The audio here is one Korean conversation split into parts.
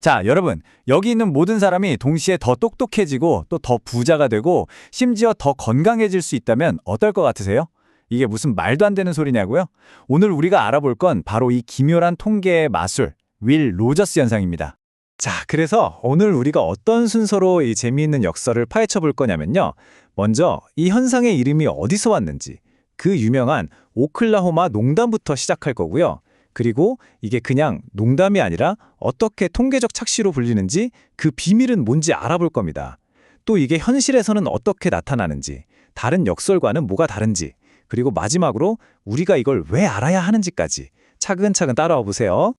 자, 여러분, 여기 있는 모든 사람이 동시에 더 똑똑해지고 또 더 부자가 되고 심지어 더 건강해질 수 있다면 어떨 것 같으세요? 이게 무슨 말도 안 되는 소리냐고요? 오늘 우리가 알아볼 건 바로 이 기묘한 통계의 마술, 윌 로저스 현상입니다. 자, 그래서 오늘 우리가 어떤 순서로 이 재미있는 역사를 파헤쳐 볼 거냐면요. 먼저 이 현상의 이름이 어디서 왔는지, 그 유명한 오클라호마 농담부터 시작할 거고요. 그리고 이게 그냥 농담이 아니라 어떻게 통계적 착시로 불리는지 그 비밀은 뭔지 알아볼 겁니다. 또 이게 현실에서는 어떻게 나타나는지, 다른 역설과는 뭐가 다른지, 그리고 마지막으로 우리가 이걸 왜 알아야 하는지까지 차근차근 따라와 보세요.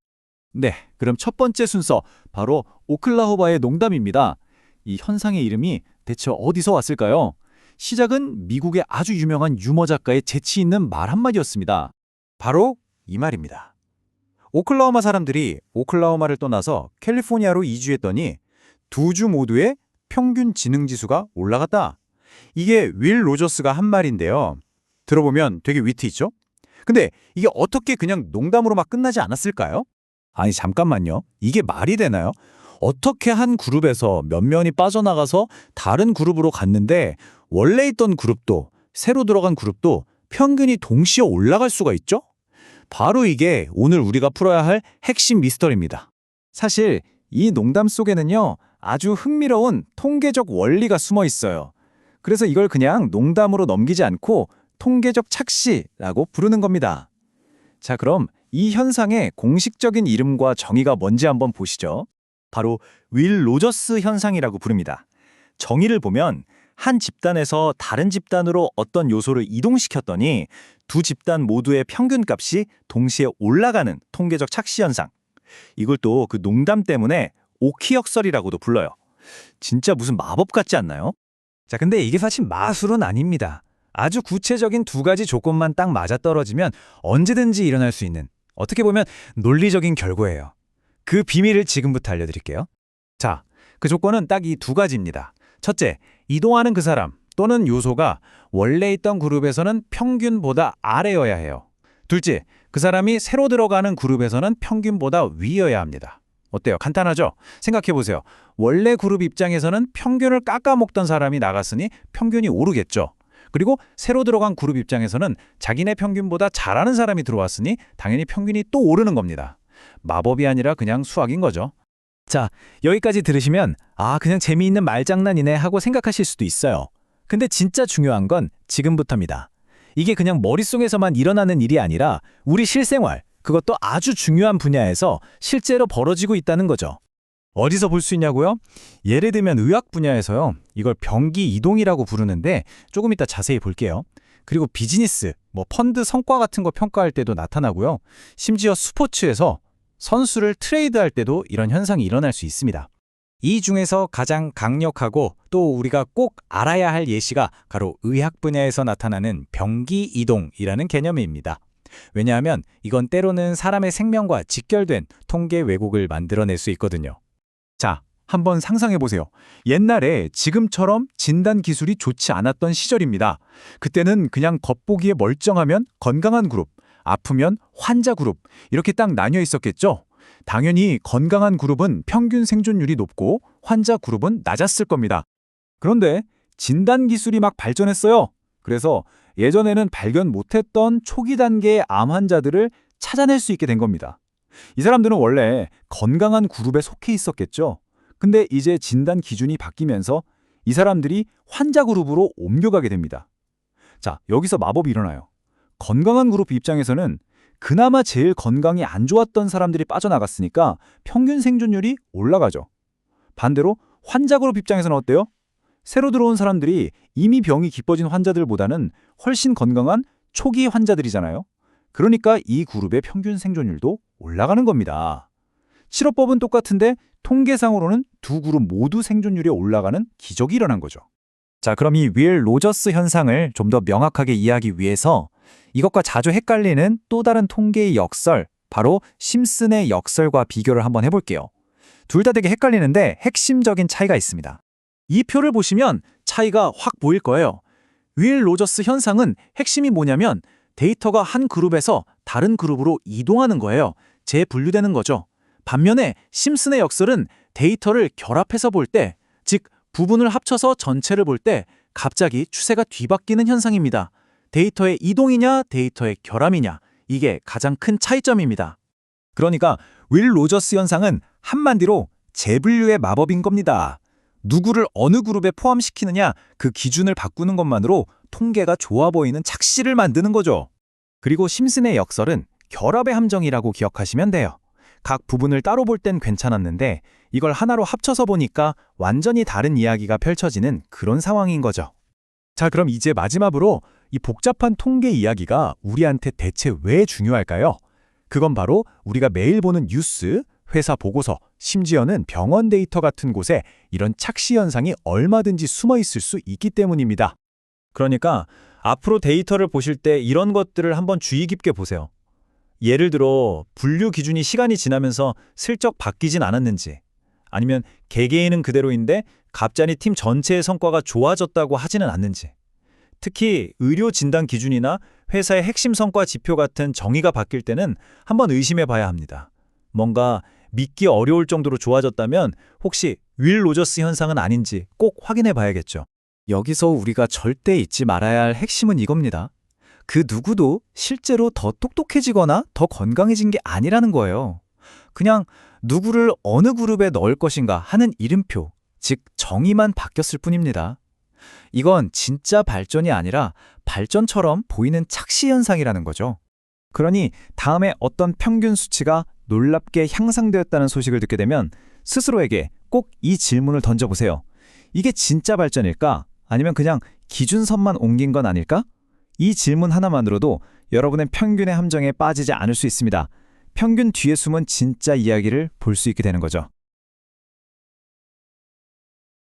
네, 그럼 첫 번째 순서, 바로 오클라호마의 농담입니다. 이 현상의 이름이 대체 어디서 왔을까요? 시작은 미국의 아주 유명한 유머 작가의 재치 있는 말 한마디였습니다. 바로 이 말입니다. 오클라호마 사람들이 오클라호마를 떠나서 캘리포니아로 이주했더니 두 주 모두의 평균 지능지수가 올라갔다. 이게 윌 로저스가 한 말인데요. 들어보면 되게 위트 있죠? 근데 이게 어떻게 그냥 농담으로 막 끝나지 않았을까요? 아니 잠깐만요. 이게 말이 되나요? 어떻게 한 그룹에서 몇 면이 빠져나가서 다른 그룹으로 갔는데 원래 있던 그룹도 새로 들어간 그룹도 평균이 동시에 올라갈 수가 있죠? 바로 이게 오늘 우리가 풀어야 할 핵심 미스터리입니다. 사실 이 농담 속에는요, 아주 흥미로운 통계적 원리가 숨어 있어요. 그래서 이걸 그냥 농담으로 넘기지 않고 통계적 착시라고 부르는 겁니다. 자, 그럼 이 현상의 공식적인 이름과 정의가 뭔지 한번 보시죠. 바로 윌 로저스 현상이라고 부릅니다. 정의를 보면 한 집단에서 다른 집단으로 어떤 요소를 이동시켰더니 두 집단 모두의 평균값이 동시에 올라가는 통계적 착시 현상. 이걸 또 그 농담 때문에 오키역설이라고도 불러요. 진짜 무슨 마법 같지 않나요? 자, 근데 이게 사실 마술은 아닙니다. 아주 구체적인 두 가지 조건만 딱 맞아떨어지면 언제든지 일어날 수 있는, 어떻게 보면 논리적인 결과예요. 그 비밀을 지금부터 알려드릴게요. 자, 그 조건은 딱 이 두 가지입니다. 첫째, 이동하는 그 사람 또는 요소가 원래 있던 그룹에서는 평균보다 아래여야 해요. 둘째, 그 사람이 새로 들어가는 그룹에서는 평균보다 위여야 합니다. 어때요? 간단하죠? 생각해보세요. 원래 그룹 입장에서는 평균을 깎아먹던 사람이 나갔으니 평균이 오르겠죠. 그리고 새로 들어간 그룹 입장에서는 자기네 평균보다 잘하는 사람이 들어왔으니 당연히 평균이 또 오르는 겁니다. 마법이 아니라 그냥 수학인 거죠. 자, 여기까지 들으시면 그냥 재미있는 말장난이네 하고 생각하실 수도 있어요. 근데 진짜 중요한 건 지금부터입니다. 이게 그냥 머릿속에서만 일어나는 일이 아니라 우리 실생활, 그것도 아주 중요한 분야에서 실제로 벌어지고 있다는 거죠. 어디서 볼 수 있냐고요? 예를 들면 의학 분야에서요. 이걸 병기 이동이라고 부르는데 조금 이따 자세히 볼게요. 그리고 비즈니스, 펀드 성과 같은 거 평가할 때도 나타나고요. 심지어 스포츠에서 선수를 트레이드할 때도 이런 현상이 일어날 수 있습니다. 이 중에서 가장 강력하고 또 우리가 꼭 알아야 할 예시가 바로 의학 분야에서 나타나는 병기 이동이라는 개념입니다. 왜냐하면 이건 때로는 사람의 생명과 직결된 통계 왜곡을 만들어낼 수 있거든요. 자, 한번 상상해보세요. 옛날에 지금처럼 진단 기술이 좋지 않았던 시절입니다. 그때는 그냥 겉보기에 멀쩡하면 건강한 그룹, 아프면 환자 그룹, 이렇게 딱 나뉘어 있었겠죠? 당연히 건강한 그룹은 평균 생존율이 높고 환자 그룹은 낮았을 겁니다. 그런데 진단 기술이 막 발전했어요. 그래서 예전에는 발견 못했던 초기 단계의 암 환자들을 찾아낼 수 있게 된 겁니다. 이 사람들은 원래 건강한 그룹에 속해 있었겠죠. 근데 이제 진단 기준이 바뀌면서 이 사람들이 환자 그룹으로 옮겨가게 됩니다. 자, 여기서 마법이 일어나요. 건강한 그룹 입장에서는 그나마 제일 건강이 안 좋았던 사람들이 빠져나갔으니까 평균 생존율이 올라가죠. 반대로 환자 그룹 입장에서는 어때요? 새로 들어온 사람들이 이미 병이 깊어진 환자들보다는 훨씬 건강한 초기 환자들이잖아요. 그러니까 이 그룹의 평균 생존율도 올라가는 겁니다. 치료법은 똑같은데 통계상으로는 두 그룹 모두 생존율이 올라가는 기적이 일어난 거죠. 자, 그럼 이 윌 로저스 현상을 좀 더 명확하게 이해하기 위해서 이것과 자주 헷갈리는 또 다른 통계의 역설, 바로 심슨의 역설과 비교를 한번 해볼게요. 둘 다 되게 헷갈리는데 핵심적인 차이가 있습니다. 이 표를 보시면 차이가 확 보일 거예요. 윌 로저스 현상은 핵심이 뭐냐면 데이터가 한 그룹에서 다른 그룹으로 이동하는 거예요. 재분류되는 거죠. 반면에 심슨의 역설은 데이터를 결합해서 볼 때, 즉 부분을 합쳐서 전체를 볼 때 갑자기 추세가 뒤바뀌는 현상입니다. 데이터의 이동이냐 데이터의 결함이냐, 이게 가장 큰 차이점입니다. 그러니까 윌 로저스 현상은 한마디로 재분류의 마법인 겁니다. 누구를 어느 그룹에 포함시키느냐 그 기준을 바꾸는 것만으로 통계가 좋아 보이는 착시를 만드는 거죠. 그리고 심슨의 역설은 결합의 함정이라고 기억하시면 돼요. 각 부분을 따로 볼 땐 괜찮았는데 이걸 하나로 합쳐서 보니까 완전히 다른 이야기가 펼쳐지는 그런 상황인 거죠. 자, 그럼 이제 마지막으로 이 복잡한 통계 이야기가 우리한테 대체 왜 중요할까요? 그건 바로 우리가 매일 보는 뉴스, 회사 보고서, 심지어는 병원 데이터 같은 곳에 이런 착시 현상이 얼마든지 숨어 있을 수 있기 때문입니다. 그러니까 앞으로 데이터를 보실 때 이런 것들을 한번 주의 깊게 보세요. 예를 들어 분류 기준이 시간이 지나면서 슬쩍 바뀌진 않았는지, 아니면 개개인은 그대로인데 갑자기 팀 전체의 성과가 좋아졌다고 하지는 않는지, 특히 의료 진단 기준이나 회사의 핵심 성과 지표 같은 정의가 바뀔 때는 한번 의심해 봐야 합니다. 뭔가 믿기 어려울 정도로 좋아졌다면 혹시 윌 로저스 현상은 아닌지 꼭 확인해 봐야겠죠. 여기서 우리가 절대 잊지 말아야 할 핵심은 이겁니다. 그 누구도 실제로 더 똑똑해지거나 더 건강해진 게 아니라는 거예요. 그냥 누구를 어느 그룹에 넣을 것인가 하는 이름표, 즉 정의만 바뀌었을 뿐입니다. 이건 진짜 발전이 아니라 발전처럼 보이는 착시 현상이라는 거죠. 그러니 다음에 어떤 평균 수치가 놀랍게 향상되었다는 소식을 듣게 되면 스스로에게 꼭 이 질문을 던져보세요. 이게 진짜 발전일까? 아니면 그냥 기준선만 옮긴 건 아닐까? 이 질문 하나만으로도 여러분의 평균의 함정에 빠지지 않을 수 있습니다. 평균 뒤에 숨은 진짜 이야기를 볼 수 있게 되는 거죠.